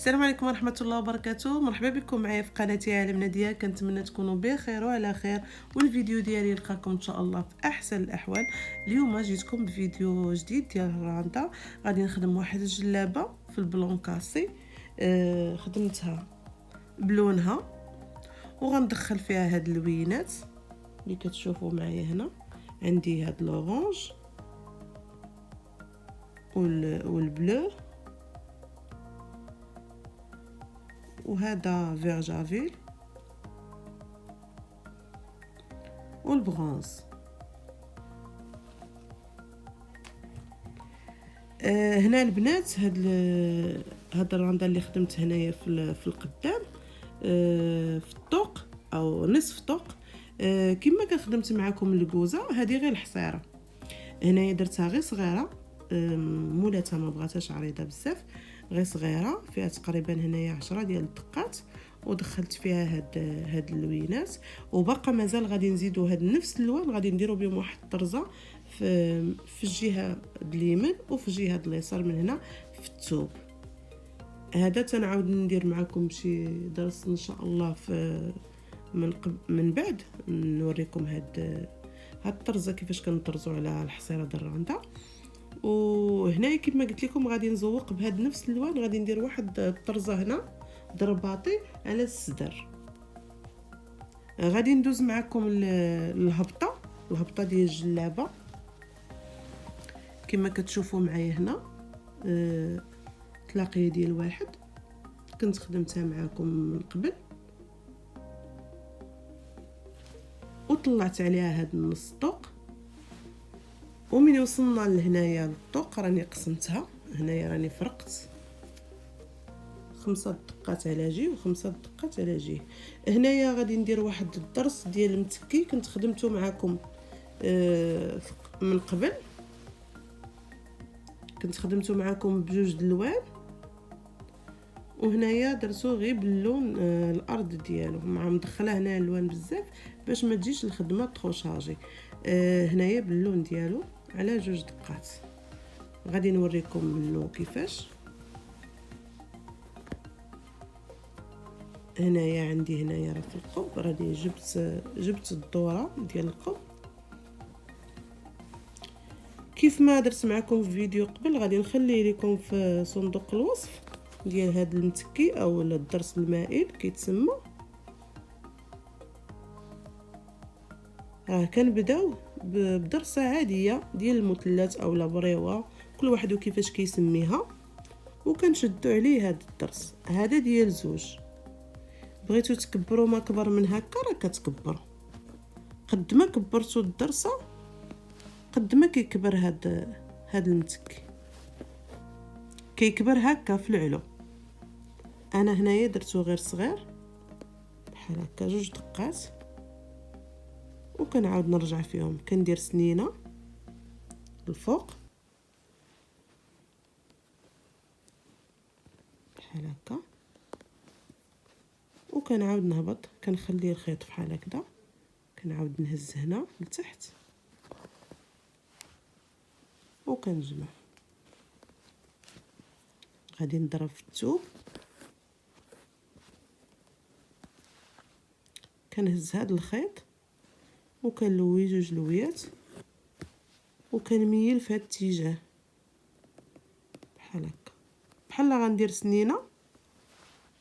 السلام عليكم ورحمة الله وبركاته. مرحبا بكم معايا في قناتي عالم نادية. كنتمنى تكونوا بخير وعلى خير، والفيديو ديالي يلقاكم ان شاء الله في احسن الاحوال. اليوم جيتكم بفيديو جديد ديال الراندا. غادي نخدم واحد الجلابة في البلون كاسي. خدمتها بلونها وغندخل فيها هاد اللوينات اللي كتشوفوا معايا هنا. عندي هاد لورانج والبلو، وهذا فيرجافيل والبرونز. هنا البنات هاد الراندا اللي خدمت هنايا في القدام، في الطوق او نصف طوق. كما كنخدمت معكم الكوزه، هذه غير الحصيره. هنايا درتها غير صغيره، مولاتها ما بغاتهاش عريضه بزاف، غير صغيره فيها تقريبا هنايا 10 ديال الدقات، ودخلت فيها هاد اللوينات. وبقى مازال غادي نزيدوا هاد نفس اللون، غادي نديروا بهم واحد الطرزه في الجهه اليمين وفي الجهه اليسار من هنا في الثوب. هذا تنعاود ندير معكم شي درس ان شاء الله في من بعد نوريكم هاد الطرزه كيفاش كنطرزوا على الحصيره ديال الراندا. وهنا كما قلت لكم غادي نزوق بهذا نفس اللون، غادي ندير واحد الطرزه هنا ضرباطي على الصدر. غادي ندوز معكم الهبطه ديال الجلابه كما كتشوفوا معايا هنا. تلاقيه ديال واحد كنت خدمتها معكم من قبل، وطلعت عليها هاد النص طوق. ومن وصلنا لهنايا للطوق راني قسمتها، هنايا راني فرقت 5 دقات على جهه و5 دقات على جهه. هنايا غادي ندير واحد الضرس ديال المتكي كنت خدمته معكم من قبل، كنت خدمته معكم بجوج الالوان، وهنايا درتو غير باللون الارض ديالو، مع مدخله هنا الوان بزاف باش ما تجيش الخدمه طرو شارجي. هنايا باللون ديالو على 2 دقات. غادي نوريكم منه كيفاش. هنايا عندي هنايا راه في القب راني جبت الدوره ديال القب كيف ما درت معكم في فيديو قبل. غادي نخلي لكم في صندوق الوصف ديال هذا المتكي او الضرس المائل كيتسمى. كنبداو بدرسه عاديه ديال المثلث او لابريوه، كل واحد وكيفاش كيسميها، وكنشدوا عليه هذا الضرس. هذا ديال 2. بغيتو تكبروا ما كبر من هكا راه كتكبروا، قد ما كبرتوا الضرسه قد ما كيكبر هاد المتكي، كيكبر هكا في العلو. انا هنايا درتو غير صغير بحال هكا 2 دقات، وكنعاود نرجع فيهم. كندير سنينه الفوق بحال هكا، وكنعاود نهبط، كنخلي الخيط بحال هكذا، كنعاود نهز هنا لتحت وكنجمع. غادي نضرب في الثوب، كنهز هذا الخيط وكنلوي 2 لويات، وكنميل في هذا الاتجاه بحال هكا، بحال غندير سنينه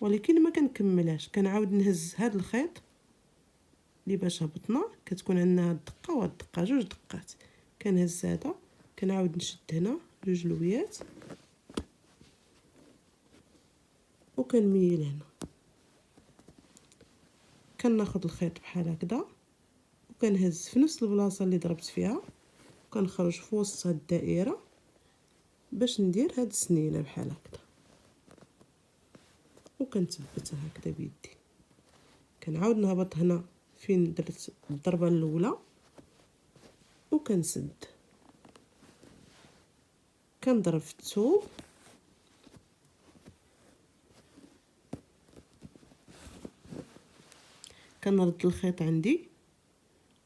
ولكن ما كنكملهاش. كنعاود نهز هذا الخيط اللي باش هبطنا، كتكون عندنا هاد الدقه وهاد الدقه 2 دقات. كنهز هذا، كنعاود نشد هنا 2 لويات وكنميل هنا، كناخذ الخيط بحال هكذا وكنهز في نفس البلاصه اللي ضربت فيها، وكنخرج في وسط هاد الدائره باش ندير هاد السنينه بحال هكذا، وكنثبتها هكذا بيدي. كنعاود نهبط هنا فين درت الضربه الاولى وكنسد، كنضرب في الثوب، كنرد الخيط عندي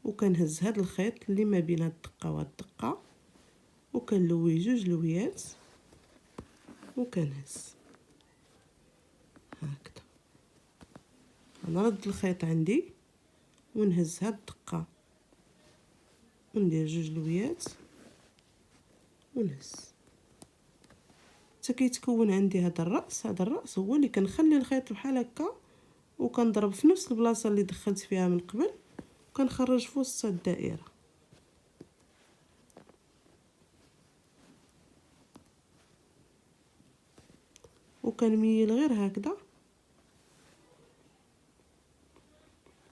وكنهز هذا الخيط اللي ما بين هاد الدقه وهاد الدقه، وكنلوي 2 لويات وكنهز. نرد الخيط عندي ونهز هاد الدقه وندير جوج لويات ونهز حتى كيتكون عندي هذا الراس. هذا الراس هو اللي كنخلي الخيط بحال هكا وكنضرب في نفس البلاصه اللي دخلت فيها من قبل وكنخرج في وسط الدائره. وكنميل غير هكذا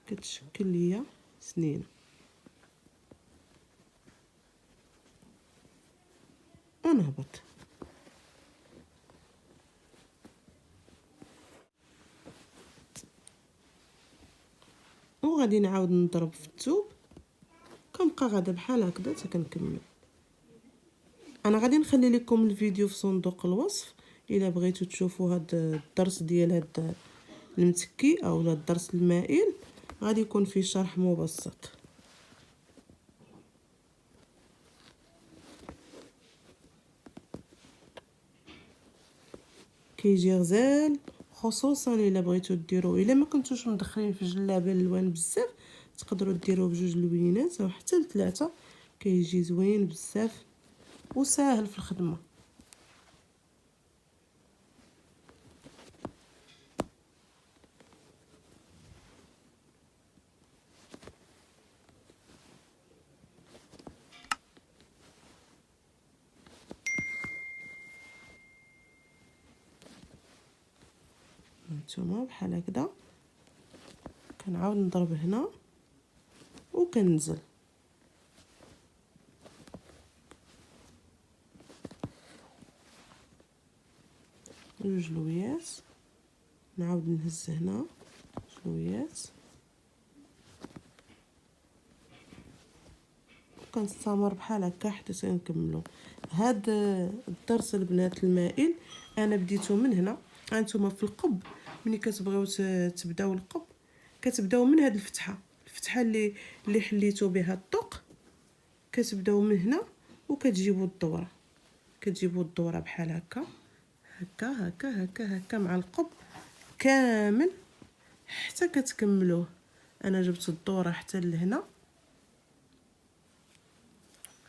كتشكل ليا سنينه. ونهبط وغادي نعاود نضرب في الثوب كنبقى غادا بحال هكذا حتى كنكمل. انا غادي نخلي لكم الفيديو في صندوق الوصف الا بغيتو تشوفوا هاد الدرس ديال هاد المتكي او الدرس المائل، غادي يكون فيه شرح مبسط. كيجي غزال، خصوصا الا بغيتو ديروا الا ما كنتوش مدخلين في الجلابه الالوان بزاف تقدروا ديروه بجوج لوينات او حتى ل3. كيجي زوين بزاف وساهل في الخدمه. هانتوما بحال هكذا كنعاود نضرب هنا وكننزل جوج لويات، نعاود نهز هنا شويات كنستمر بحال هكا حتى نكملو. هاد الدرس البنات المائل انا بديتو من هنا. هانتوما في القب ملي كتبغيو تبداو القب كتبداو من هاد الفتحه اللي حليتو بها الطوق، كتبداو من هنا وكتجيبوا الدوره. كتجيبوا الدوره بحال هكا هكا هكا هكا هكا مع القب كامل حتى كتكملوه. انا جبت الدوره حتى لهنا،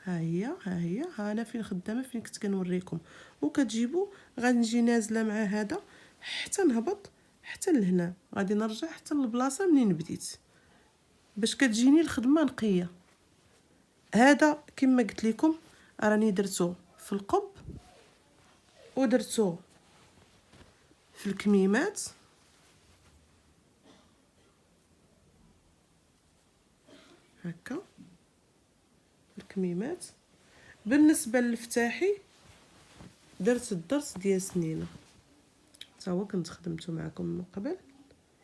ها هي ها انا فين خدامه فين كنت كنوريكم. وكتجيبوا غادي نجي نازله مع هذا حتى نهبط حتى لهنا، غادي نرجع حتى للبلاصه منين بديت باش كتجيني الخدمه نقيه. هذا كما قلت لكم راني درتو في القب ودرتو في الكميمات هكا الكميمات. بالنسبه للفتاحي درت الدرس ديال سنينه حتى هو كنت خدمته معكم من قبل.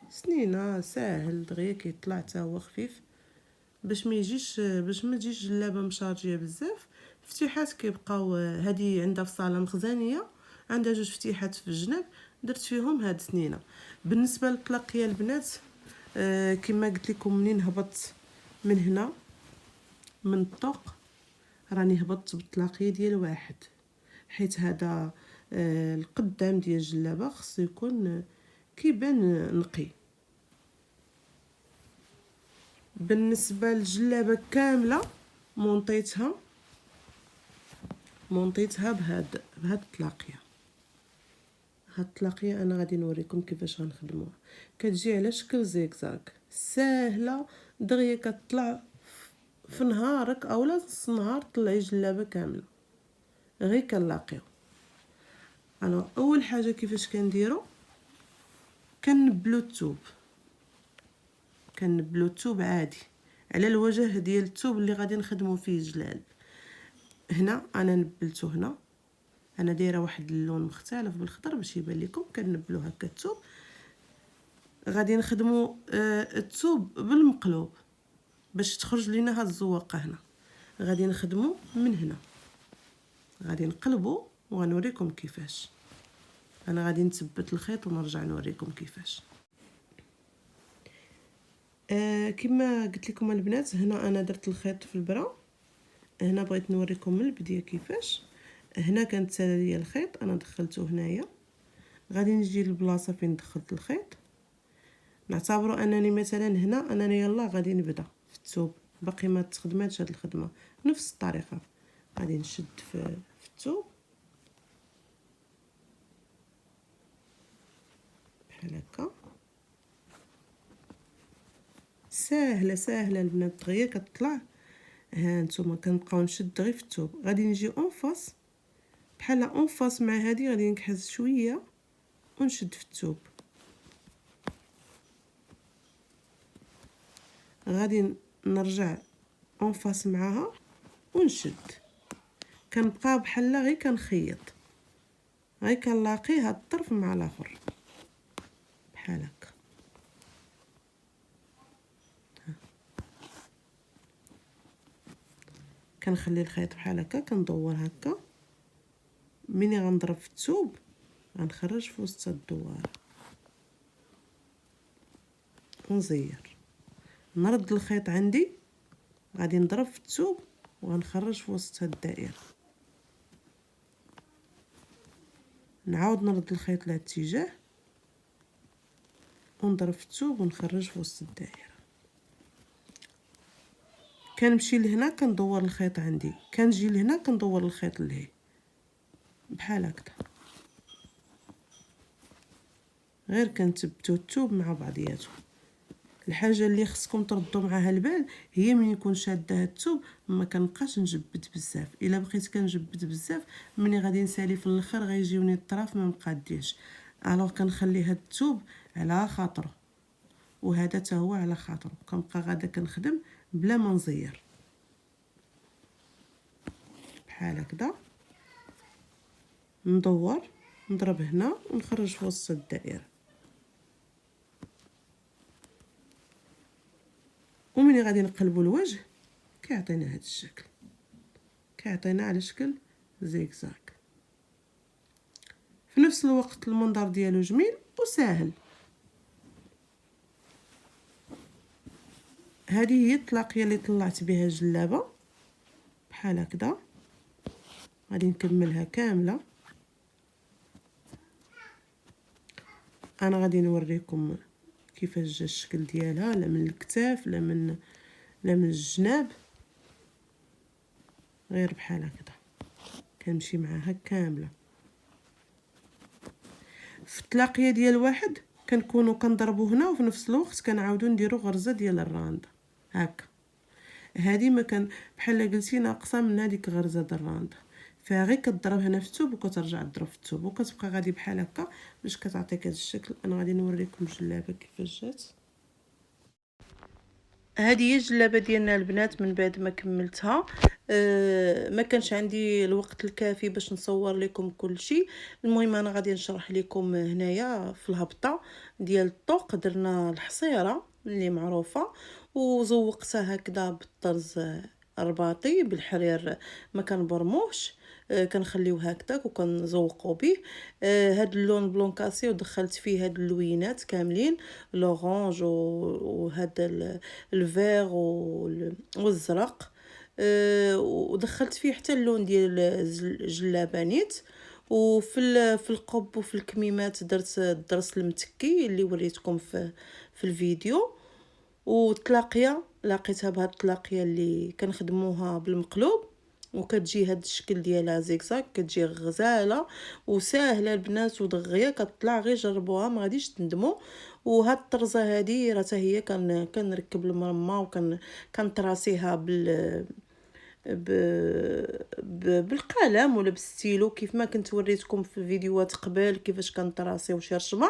سنينه ساهل دغيا كيطلع حتى هو خفيف باش ما تجيش جلابه مشارجيه بزاف. فتيحات كيبقاو هذه عندها في الصاله مخزانيه، عندها جوج فتيحات في الجناب درت فيهم هاد سنينه. بالنسبه للطلاقيه البنات كما قلت لكم منين هبطت من هنا من الطوق راني هبطت بالطلاقيه ديال واحد، حيت هذا القدام ديال الجلابه خصو يكون كيبان نقي. بالنسبه للجلابه كامله مونطيتها بهاد الطلاقيه. هاد الطلاقيه انا غادي نوريكم كيفاش غنخدموها. كتجي على شكل زيكزاك ساهله دغيا كتطلع في نهارك اولا نص نهار طلعي جلابه كامله غير كنلاقيو. انا اول حاجه كيفاش كنديرو كنبلو الثوب عادي على الوجه ديال الثوب اللي غادي نخدمو فيه الجلال. هنا انا نبلته، هنا انا دايره واحد اللون مختلف بالخضر باش يبان لكم. كنبلو هكا الثوب، غادي نخدمو الثوب بالمقلوب باش تخرج لينا هاد الزواقه. هنا غادي نخدمو من هنا، غادي نقلبو وغنوريكم كيفاش. انا غادي نثبت الخيط ونرجع نوريكم كيفاش. كما قلت لكم البنات هنا انا درت الخيط في البرا. هنا بغيت نوريكم من البدايه كيفاش. هنا كانت ساله ليا الخيط انا دخلته هنايا، غادي نجي للبلاصه فين دخلت الخيط نعتبروا انني مثلا هنا انني يلا غادي نبدا في الثوب، باقي ما تخدماتش هاد الخدمه. نفس الطريقه غادي نشد في الثوب بحال هكا. ساهله البنات دغيا كتطلع. ها نتوما كنبقاو نشد غير في الثوب. غادي نجي اون فاس بحال اون فاس مع هذه، غادي نكحز شويه ونشد في الثوب. غادي نرجع اون فاس معاها ونشد. كنبقى بحال غير كنخيط، غير كنلاقي هاد الطرف مع الاخر بحال هكا. كنخلي الخيط بحال هكا، كندور هكا. ملي غنضرب في الثوب غنخرج في وسط الدواره ونزير. نرد الخيط عندي، غادي نضرب في الثوب وغنخرج في وسط هاد الدائره. نعاود نرد الخيط لهاد الاتجاه ونضرب في الثوب ونخرج في وسط الدائره. كنمشي لهنا كندور الخيط عندي، كنجي لهنا كندور الخيط لهيه بحال هكذا. غير كنثبتوا الثوب مع بعضياتهم. الحاجه اللي خصكم تردوا معاها البال هي من يكون شاده هاد الثوب ما كنبقاش نجبد بزاف. الا بقيت كنجبد بزاف ملي غادي نسالي في الاخر غيجيوني الطراف ما مقاديش. الوغ كنخلي هاد الثوب على خاطره، وهذا حتى هو على خاطره. كنبقى غادا كنخدم بلا ما نزير بحال هكذا. ندور نضرب هنا ونخرج في وسط الدائره. ومني غادي نقلبوا الوجه كيعطينا هذا الشكل، كيعطينا على شكل زيكزاك. في نفس الوقت المنظر ديالو جميل وسهل. هذه هي الطلاقيه اللي طلعت بها الجلابه بحال هكذا. غادي نكملها كامله. انا غادي نوريكم كيفاش جا الشكل ديالها، لا من الكتاف لا من الجناب، غير بحال هكذا كنمشي معاها كامله. في التلاقيه ديال واحد كنكونوا كنضربوا هنا وفي نفس الوقت كنعاودوا نديروا غرزه ديال الراند هكا. هذه ما كان بحال قلتي ناقصه من هذيك غرزه د الراند، فغير كتضرب هنا في الثوب وكترجع تضرب في الثوب وكتبقى غادي بحال هكا باش كتعطيك هذا الشكل. انا غادي نوريكم الجلابه كيفاش جات. هذه هي الجلابه ديالنا البنات من بعد ما كملتها. ما كانش عندي الوقت الكافي باش نصور لكم كل شيء. المهم انا غادي نشرح لكم هنايا في الهبطه ديال الطوق درنا الحصيره اللي معروفه وزوقتها هكذا بالطرز الرباطي بالحرير ما كنبرموش. كنخليوه هكذاك وكنزوقوا به. هاد اللون بلون كاسي ودخلت فيه هاد اللوينات كاملين، لورانج وهذا الفيغ والزرق. ودخلت فيه حتى اللون ديال الجلابانيت. وفي القب وفي الكميمات درت الضرس المتكي اللي وريتكم في الفيديو. والطلاقيه لقيتها بهاد الطلاقيه اللي كنخدموها بالمقلوب وكتجي هاد الشكل ديالها زيكزاك، كتجي غزاله وساهله البنات ودغيا كتطلع. غير جربوها ما غاديش تندموا. وهاد الطرزه هذه راه هي كنركب المرمى كنطراسيها بالقلم ولا بالستيلو كيف ما كنت وريتكم في الفيديوهات قبل كيفاش كنطراسيو شي رشمه.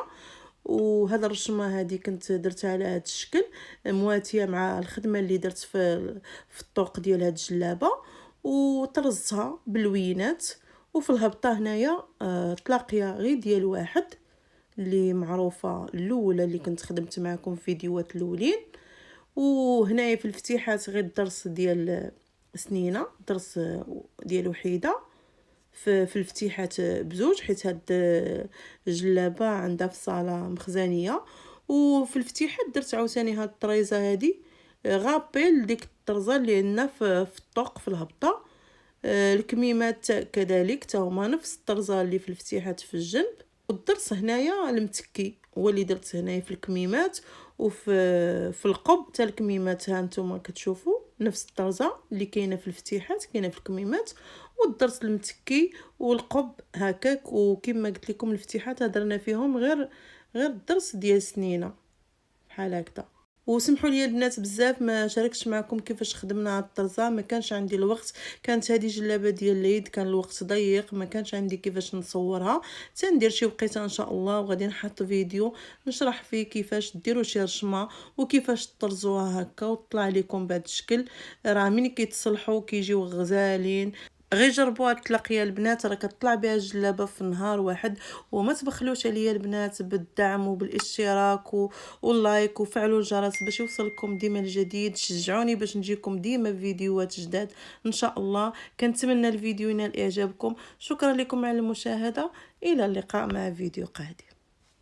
وهذا الرشمه هذه كنت درتها على هذا الشكل مواتيه مع الخدمه اللي درت في الطوق ديال هاد الجلابه، وطرزتها باللوينات. وفي الهبطه هنايا طلاقيه غير ديال واحد اللي معروفه الاولى اللي كنت خدمت معكم في فيديوهات الاولين. وهنايا في الفتيحات غير الضرس ديال سنينه، درس ديال وحيده في الفتيحات بزوج، حيت هاد الجلابه عندها في الصاله مخزنيه. وفي الفتيحات درت عاوتاني هاد الطريزه هادي غابيل ديك الطرزه اللي عندنا في الطوق في الهبطه. الكميمات كذلك تا هما نفس الطرزه اللي في الفتيحات في الجنب. والضرس هنايا المتكي هو اللي درت هنايا في الكميمات وفي القب تاع الكميمات. ها نتوما كتشوفوا نفس الطرزه اللي كاينه في الفتيحات كاينه في الكميمات، والضرس المتكي والقب هكاك. وكما قلت لكم الفتيحات هضرنا فيهم غير الضرس ديال سنينه بحال هكذا. وسمحوا لي البنات بزاف ما شاركتش معكم كيفاش خدمنا هاد الطرزه، ما كانش عندي الوقت، كانت هذه جلابه ديال العيد، كان الوقت ضيق، ما كانش عندي كيفاش نصورها. تندير شي وقيته ان شاء الله وغادي نحط فيديو نشرح فيه كيفاش ديروا شي رشمه وكيفاش تطرزوها هكا وتطلع لكم بهذا الشكل. راه ملي كيتصلحوا كيجيو غزالين. غير جربوا هاد التلقيه البنات، راه كتطلع بها الجلابه في نهار واحد. وما تبخلوش عليا البنات بالدعم وبالاشتراك واللايك وفعلوا الجرس باش يوصلكم ديما الجديد. شجعوني باش نجيكم ديما بفيديوهات جداد ان شاء الله. كنتمنى الفيديو ينال اعجابكم. شكرا لكم على المشاهده، الى اللقاء مع فيديو قادم.